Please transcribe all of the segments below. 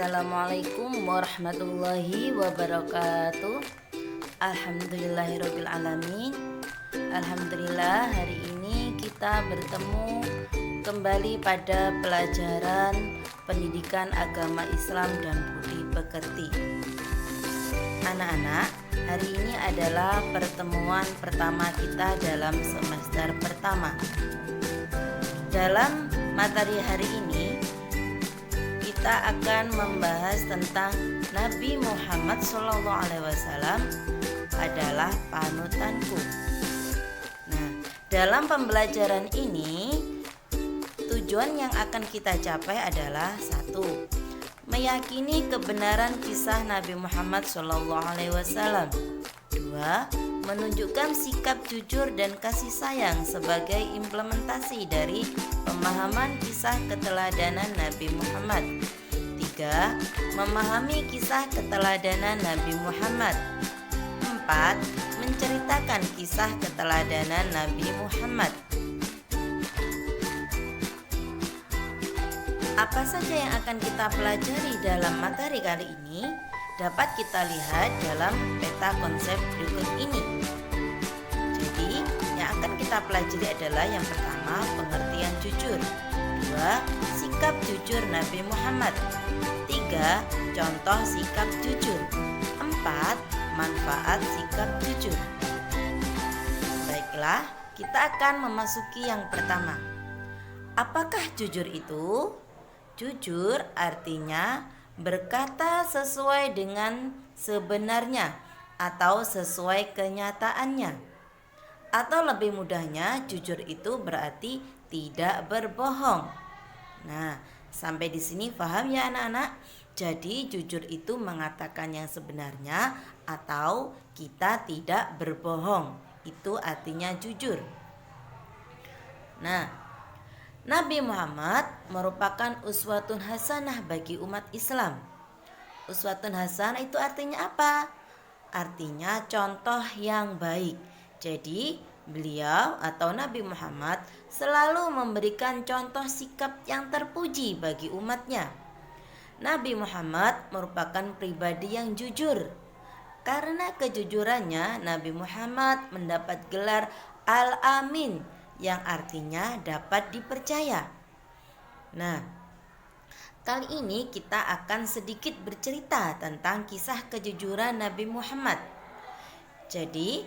Assalamualaikum warahmatullahi wabarakatuh. Alhamdulillahirabbil alamin. Alhamdulillah, hari ini kita bertemu kembali pada pelajaran pendidikan agama Islam dan budi pekerti. Anak-anak, hari ini adalah pertemuan pertama kita dalam semester pertama. Dalam materi hari ini kita akan membahas tentang Nabi Muhammad SAW adalah panutanku. Nah, dalam pembelajaran ini tujuan yang akan kita capai adalah 1. Meyakini kebenaran kisah Nabi Muhammad SAW. 2. Menunjukkan sikap jujur dan kasih sayang sebagai implementasi dari pemahaman kisah keteladanan Nabi Muhammad. 3. Memahami kisah keteladanan Nabi Muhammad. 4. Menceritakan kisah keteladanan Nabi Muhammad. Apa saja yang akan kita pelajari dalam materi kali ini dapat kita lihat dalam peta konsep berikut ini. Jadi, yang akan kita pelajari adalah yang pertama, pengertian jujur. 2. Sikap jujur Nabi Muhammad. 3. Contoh sikap jujur. 4. Manfaat sikap jujur. Baiklah, kita akan memasuki yang pertama. Apakah jujur itu? Jujur artinya berkata sesuai dengan sebenarnya atau sesuai kenyataannya. Atau lebih mudahnya, jujur itu berarti tidak berbohong. Nah, sampai di sini paham ya anak-anak? Jadi jujur itu mengatakan yang sebenarnya atau kita tidak berbohong. Itu artinya jujur. Nah, Nabi Muhammad merupakan uswatun hasanah bagi umat Islam. Uswatun hasanah itu artinya apa? Artinya contoh yang baik. Jadi beliau atau Nabi Muhammad selalu memberikan contoh sikap yang terpuji bagi umatnya. Nabi Muhammad merupakan pribadi yang jujur. Karena kejujurannya, Nabi Muhammad mendapat gelar Al-Amin, yang artinya dapat dipercaya. Nah, kali ini kita akan sedikit bercerita tentang kisah kejujuran Nabi Muhammad. Jadi,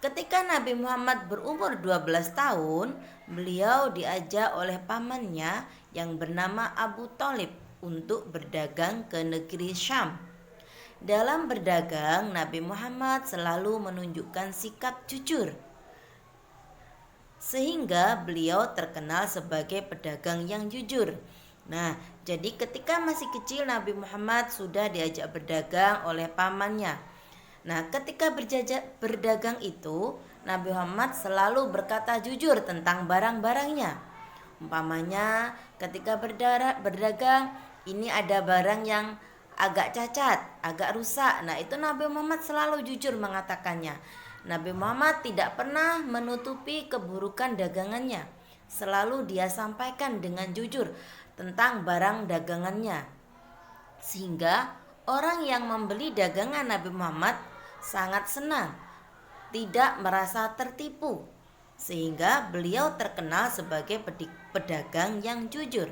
ketika Nabi Muhammad berumur 12 tahun, beliau diajak oleh pamannya yang bernama Abu Thalib untuk berdagang ke negeri Syam. Dalam berdagang, Nabi Muhammad selalu menunjukkan sikap jujur, sehingga beliau terkenal sebagai pedagang yang jujur. Nah, jadi ketika masih kecil Nabi Muhammad sudah diajak berdagang oleh pamannya. Nah, ketika berdagang itu, Nabi Muhammad selalu berkata jujur tentang barang-barangnya. Umpamanya ketika berdagang, ini ada barang yang agak cacat, agak rusak. Nah, itu Nabi Muhammad selalu jujur mengatakannya. Nabi Muhammad tidak pernah menutupi keburukan dagangannya. Selalu dia sampaikan dengan jujur tentang barang dagangannya. Sehingga orang yang membeli dagangan Nabi Muhammad sangat senang, tidak merasa tertipu. Sehingga beliau terkenal sebagai pedagang yang jujur.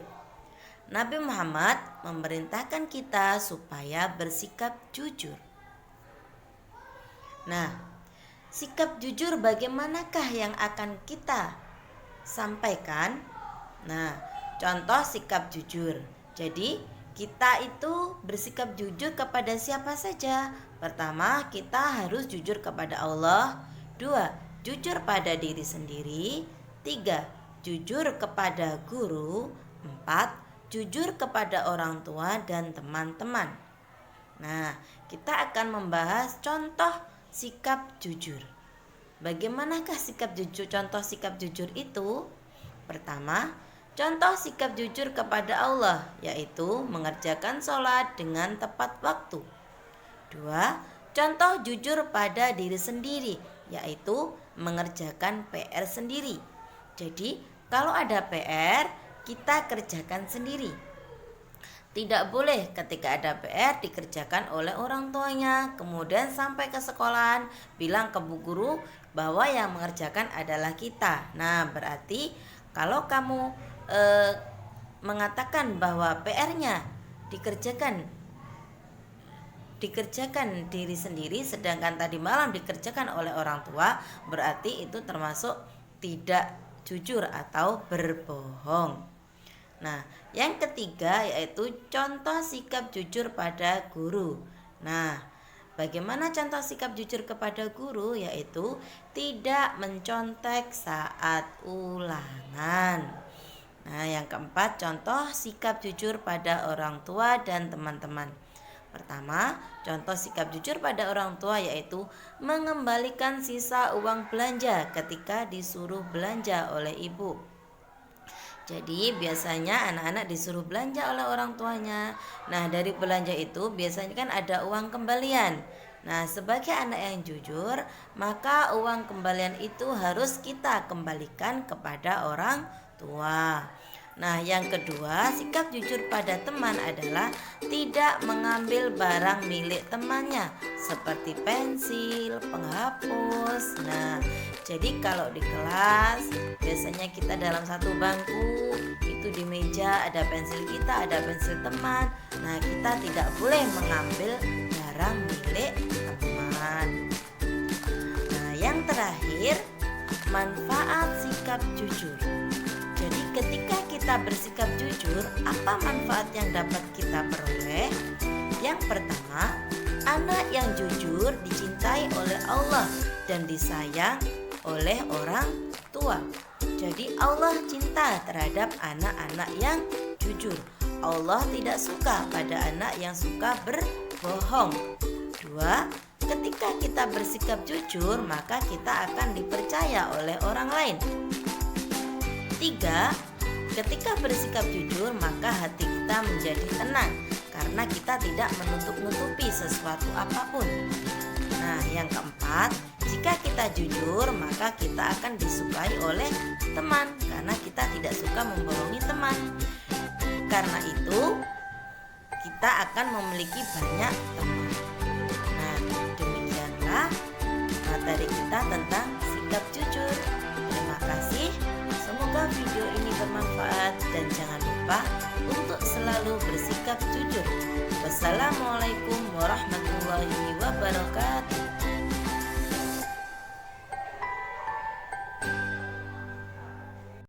Nabi Muhammad memerintahkan kita supaya bersikap jujur. Nah, sikap jujur bagaimanakah yang akan kita sampaikan? Nah, contoh sikap jujur. Jadi, kita itu bersikap jujur kepada siapa saja. Pertama, kita harus jujur kepada Allah. 2. Jujur pada diri sendiri. 3. Jujur kepada guru. 4. Jujur kepada orang tua dan teman-teman. Nah, kita akan membahas contoh sikap jujur. Bagaimanakah sikap jujur? Contoh sikap jujur itu, pertama, contoh sikap jujur kepada Allah, yaitu mengerjakan sholat dengan tepat waktu. 2. Contoh jujur pada diri sendiri, yaitu mengerjakan PR sendiri. Jadi, kalau ada PR, kita kerjakan sendiri. Tidak boleh ketika ada PR dikerjakan oleh orang tuanya, kemudian sampai ke sekolahan bilang ke bu guru bahwa yang mengerjakan adalah kita. Nah, berarti kalau kamu eh, mengatakan bahwa PR-nya dikerjakan dikerjakan diri sendiri sedangkan tadi malam dikerjakan oleh orang tua, berarti itu termasuk tidak jujur atau berbohong. Nah, yang ketiga yaitu contoh sikap jujur pada guru. Nah, bagaimana contoh sikap jujur kepada guru? Yaitu tidak mencontek saat ulangan. Nah, yang keempat, contoh sikap jujur pada orang tua dan teman-teman. Pertama, contoh sikap jujur pada orang tua yaitu mengembalikan sisa uang belanja ketika disuruh belanja oleh ibu. Jadi biasanya anak-anak disuruh belanja oleh orang tuanya. Nah, dari belanja itu biasanya kan ada uang kembalian. Nah, sebagai anak yang jujur, maka uang kembalian itu harus kita kembalikan kepada orang tua. Nah, yang kedua, sikap jujur pada teman adalah tidak mengambil barang milik temannya seperti pensil, penghapus. Nah, jadi kalau di kelas biasanya kita dalam satu bangku, itu di meja ada pensil kita, ada pensil teman. Nah, kita tidak boleh mengambil barang milik teman. Nah, yang terakhir, manfaat sikap jujur. Jadi ketika kita bersikap jujur, apa manfaat yang dapat kita peroleh? Yang pertama, anak yang jujur dicintai oleh Allah dan disayang oleh orang tua. Jadi Allah cinta terhadap anak-anak yang jujur. Allah tidak suka pada anak yang suka berbohong. Dua, ketika kita bersikap jujur, maka kita akan dipercaya oleh orang lain. Tiga, ketika bersikap jujur, maka hati kita menjadi tenang karena kita tidak menutup-nutupi sesuatu apapun. Nah, yang keempat, jika kita jujur, maka kita akan disukai oleh teman karena kita tidak suka membohongi teman. Karena itu, kita akan memiliki banyak teman. Nah, demikianlah materi kita tentang